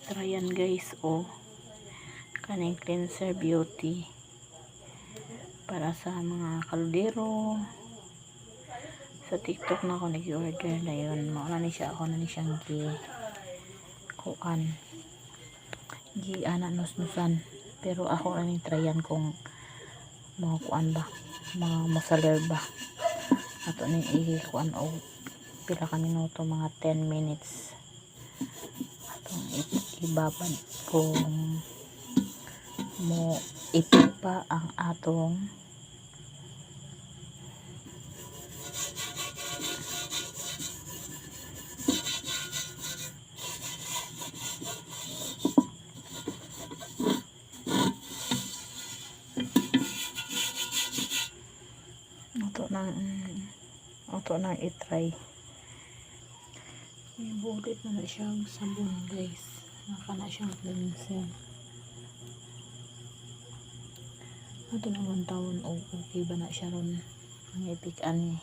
tryan guys, o kaning cleanser beauty para sa mga kaldero. Sa TikTok na ako nag-order na yun. Mauna ni siya, ako na ni siyang ana nusnusan, pero ako na ni tryan kung mga kuan ba, mga mosaler ba ato ni ikuan o pila ka minuto, mga 10 minutes atong ibabad kung mo ipipa ang atong auto nang itry. Ibulit na siyang sabon guys, naka na siyang cleanser. Ato naman tawon o okay ba na siya ron ang ipikan ni